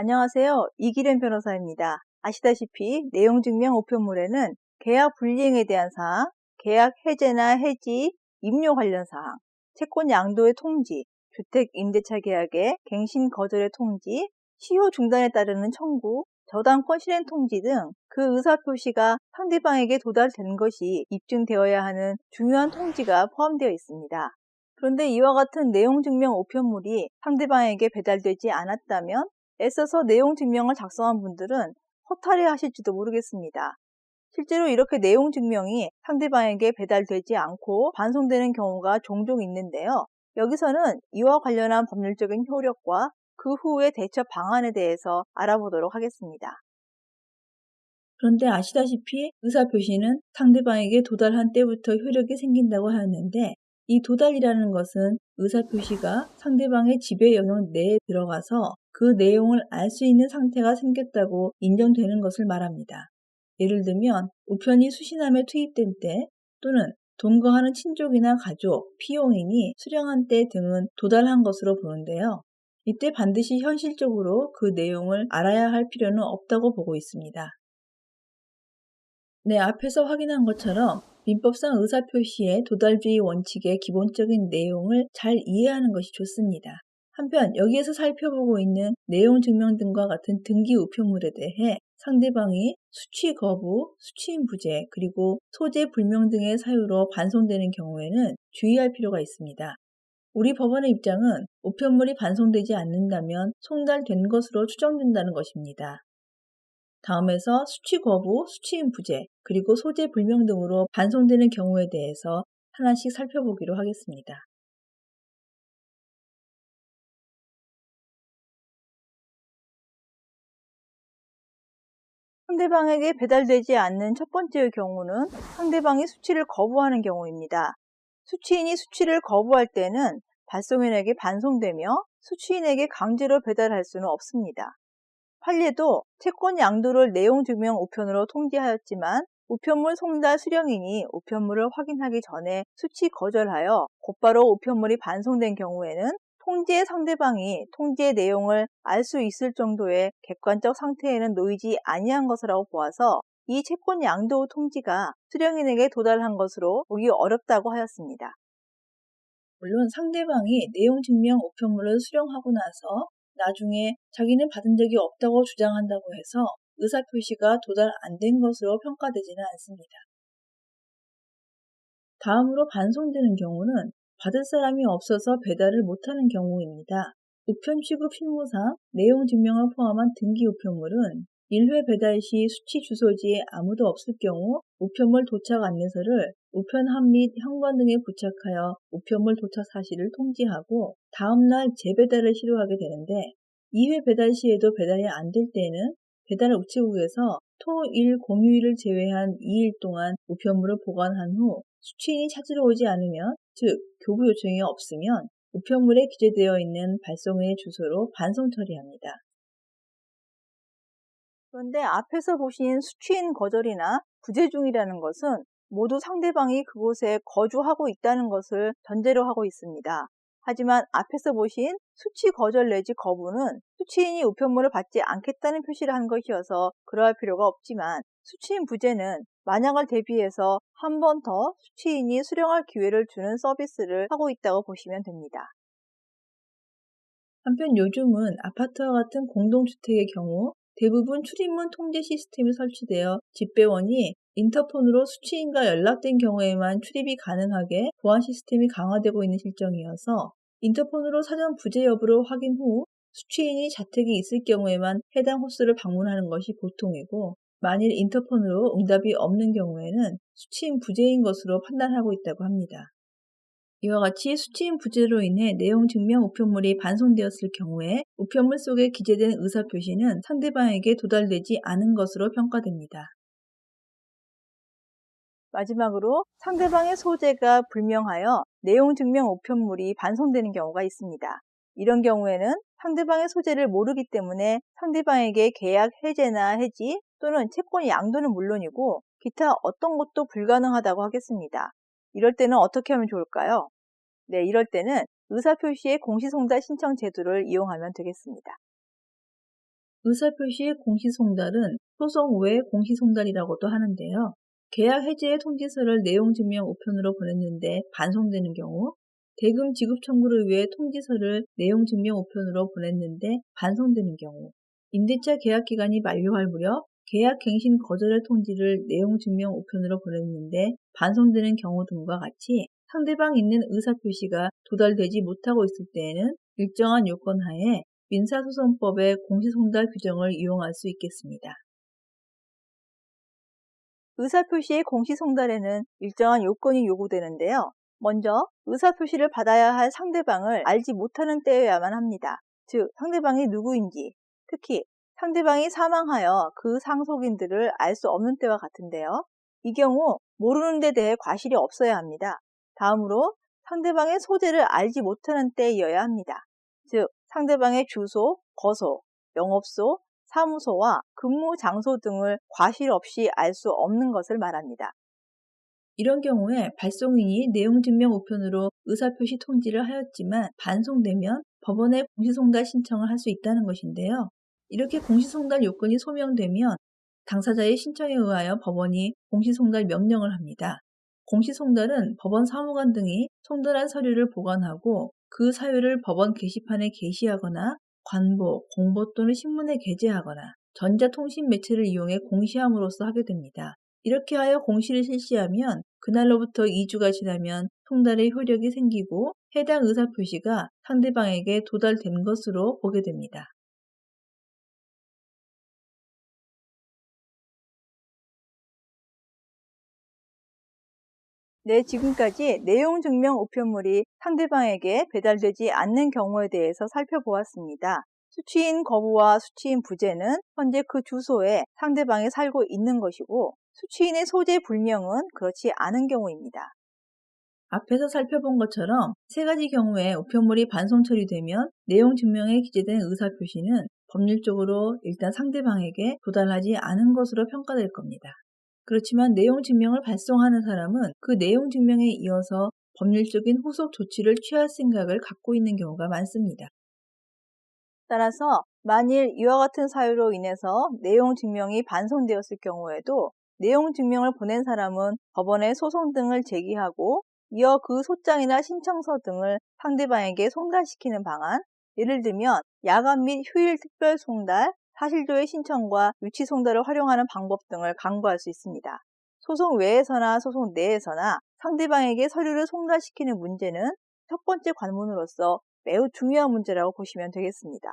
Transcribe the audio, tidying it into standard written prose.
안녕하세요. 이기련 변호사입니다. 아시다시피 내용증명 우편물에는 계약 불이행에 대한 사항, 계약 해제나 해지, 임료 관련 사항, 채권 양도의 통지, 주택 임대차 계약의 갱신 거절의 통지, 시효 중단에 따르는 청구, 저당권 실행 통지 등 그 의사표시가 상대방에게 도달된 것이 입증되어야 하는 중요한 통지가 포함되어 있습니다. 그런데 이와 같은 내용증명 우편물이 상대방에게 배달되지 않았다면 애써서 내용 증명을 작성한 분들은 허탈해 하실지도 모르겠습니다. 실제로 이렇게 내용 증명이 상대방에게 배달되지 않고 반송되는 경우가 종종 있는데요. 여기서는 이와 관련한 법률적인 효력과 그 후의 대처 방안에 대해서 알아보도록 하겠습니다. 그런데 아시다시피 의사표시는 상대방에게 도달한 때부터 효력이 생긴다고 하는데, 이 도달이라는 것은 의사표시가 상대방의 지배 영역 내에 들어가서 그 내용을 알 수 있는 상태가 생겼다고 인정되는 것을 말합니다. 예를 들면 우편이 수신함에 투입된 때, 또는 동거하는 친족이나 가족, 피용인이 수령한 때 등은 도달한 것으로 보는데요. 이때 반드시 현실적으로 그 내용을 알아야 할 필요는 없다고 보고 있습니다. 네, 앞에서 확인한 것처럼 민법상 의사표시의 도달주의 원칙의 기본적인 내용을 잘 이해하는 것이 좋습니다. 한편 여기에서 살펴보고 있는 내용 증명 등과 같은 등기 우편물에 대해 상대방이 수취 거부, 수취인 부재, 그리고 소재 불명 등의 사유로 반송되는 경우에는 주의할 필요가 있습니다. 우리 법원의 입장은 우편물이 반송되지 않는다면 송달된 것으로 추정된다는 것입니다. 다음에서 수취 거부, 수취인 부재, 그리고 소재 불명 등으로 반송되는 경우에 대해서 하나씩 살펴보기로 하겠습니다. 상대방에게 배달되지 않는 첫 번째의 경우는 상대방이 수취를 거부하는 경우입니다. 수취인이 수취를 거부할 때는 발송인에게 반송되며 수취인에게 강제로 배달할 수는 없습니다. 판례도 채권 양도를 내용 증명 우편으로 통지하였지만 우편물 송달 수령인이 우편물을 확인하기 전에 수취 거절하여 곧바로 우편물이 반송된 경우에는 통지의 상대방이 통지의 내용을 알 수 있을 정도의 객관적 상태에는 놓이지 아니한 것이라고 보아서 이 채권 양도 통지가 수령인에게 도달한 것으로 보기 어렵다고 하였습니다. 물론 상대방이 내용 증명 우편물을 수령하고 나서 나중에 자기는 받은 적이 없다고 주장한다고 해서 의사표시가 도달 안 된 것으로 평가되지는 않습니다. 다음으로 반송되는 경우는 받을 사람이 없어서 배달을 못하는 경우입니다. 우편 취급 실무상 내용 증명을 포함한 등기 우편물은 1회 배달 시 수취 주소지에 아무도 없을 경우 우편물 도착 안내서를 우편함 및 현관 등에 부착하여 우편물 도착 사실을 통지하고 다음날 재배달을 시도하게 되는데, 2회 배달 시에도 배달이 안 될 때에는 배달 우체국에서 토, 일, 공휴일을 제외한 2일 동안 우편물을 보관한 후 수취인이 찾으러 오지 않으면, 즉 교부 요청이 없으면 우편물에 기재되어 있는 발송인의 주소로 반송 처리합니다. 그런데 앞에서 보신 수취인 거절이나 부재 중이라는 것은 모두 상대방이 그곳에 거주하고 있다는 것을 전제로 하고 있습니다. 하지만 앞에서 보신 수취 거절 내지 거부는 수취인이 우편물을 받지 않겠다는 표시를 한 것이어서 그러할 필요가 없지만, 수취인 부재는 만약을 대비해서 한 번 더 수취인이 수령할 기회를 주는 서비스를 하고 있다고 보시면 됩니다. 한편 요즘은 아파트와 같은 공동주택의 경우 대부분 출입문 통제 시스템이 설치되어 집배원이 인터폰으로 수취인과 연락된 경우에만 출입이 가능하게 보안 시스템이 강화되고 있는 실정이어서 인터폰으로 사전 부재 여부를 확인 후 수취인이 자택에 있을 경우에만 해당 호수를 방문하는 것이 보통이고, 만일 인터폰으로 응답이 없는 경우에는 수취인 부재인 것으로 판단하고 있다고 합니다. 이와 같이 수취인 부재로 인해 내용 증명 우편물이 반송되었을 경우에 우편물 속에 기재된 의사표시는 상대방에게 도달되지 않은 것으로 평가됩니다. 마지막으로 상대방의 소재가 불명하여 내용 증명 우편물이 반송되는 경우가 있습니다. 이런 경우에는 상대방의 소재를 모르기 때문에 상대방에게 계약 해제나 해지 또는 채권 양도는 물론이고 기타 어떤 것도 불가능하다고 하겠습니다. 이럴 때는 어떻게 하면 좋을까요? 네, 이럴 때는 의사표시의 공시송달 신청 제도를 이용하면 되겠습니다. 의사표시 공시송달은 소송 외 공시송달이라고도 하는데요. 계약 해지의 통지서를 내용 증명 우편으로 보냈는데 반송되는 경우, 대금 지급 청구를 위해 통지서를 내용 증명 우편으로 보냈는데 반송되는 경우, 임대차 계약 기간이 만료할 무렵 계약 갱신 거절의 통지를 내용 증명 우편으로 보냈는데 반송되는 경우 등과 같이 상대방 있는 의사표시가 도달되지 못하고 있을 때에는 일정한 요건 하에 민사소송법의 공시송달 규정을 이용할 수 있겠습니다. 의사표시의 공시송달에는 일정한 요건이 요구되는데요. 먼저 의사표시를 받아야 할 상대방을 알지 못하는 때여야만 합니다. 즉, 상대방이 누구인지, 특히 상대방이 사망하여 그 상속인들을 알 수 없는 때와 같은데요. 이 경우 모르는 데 대해 과실이 없어야 합니다. 다음으로 상대방의 소재를 알지 못하는 때여야 합니다. 즉, 상대방의 주소, 거소, 영업소, 사무소와 근무 장소 등을 과실 없이 알 수 없는 것을 말합니다. 이런 경우에 발송인이 내용 증명 우편으로 의사표시 통지를 하였지만 반송되면 법원에 공시송달 신청을 할 수 있다는 것인데요. 이렇게 공시송달 요건이 소명되면 당사자의 신청에 의하여 법원이 공시송달 명령을 합니다. 공시송달은 법원 사무관 등이 송달한 서류를 보관하고 그 사유를 법원 게시판에 게시하거나 관보, 공보 또는 신문에 게재하거나 전자통신 매체를 이용해 공시함으로써 하게 됩니다. 이렇게 하여 공시를 실시하면 그날로부터 2주가 지나면 송달의 효력이 생기고 해당 의사표시가 상대방에게 도달된 것으로 보게 됩니다. 네, 지금까지 내용 증명 우편물이 상대방에게 배달되지 않는 경우에 대해서 살펴보았습니다. 수취인 거부와 수취인 부재는 현재 그 주소에 상대방이 살고 있는 것이고, 수취인의 소재 불명은 그렇지 않은 경우입니다. 앞에서 살펴본 것처럼 세 가지 경우에 우편물이 반송 처리되면 내용 증명에 기재된 의사표시는 법률적으로 일단 상대방에게 도달하지 않은 것으로 평가될 겁니다. 그렇지만 내용 증명을 발송하는 사람은 그 내용 증명에 이어서 법률적인 후속 조치를 취할 생각을 갖고 있는 경우가 많습니다. 따라서 만일 이와 같은 사유로 인해서 내용 증명이 반송되었을 경우에도 내용 증명을 보낸 사람은 법원에 소송 등을 제기하고 이어 그 소장이나 신청서 등을 상대방에게 송달시키는 방안, 예를 들면 야간 및 휴일 특별 송달, 사실조회 신청과 유치 송달을 활용하는 방법 등을 강구할 수 있습니다. 소송 외에서나 소송 내에서나 상대방에게 서류를 송달시키는 문제는 첫 번째 관문으로서 매우 중요한 문제라고 보시면 되겠습니다.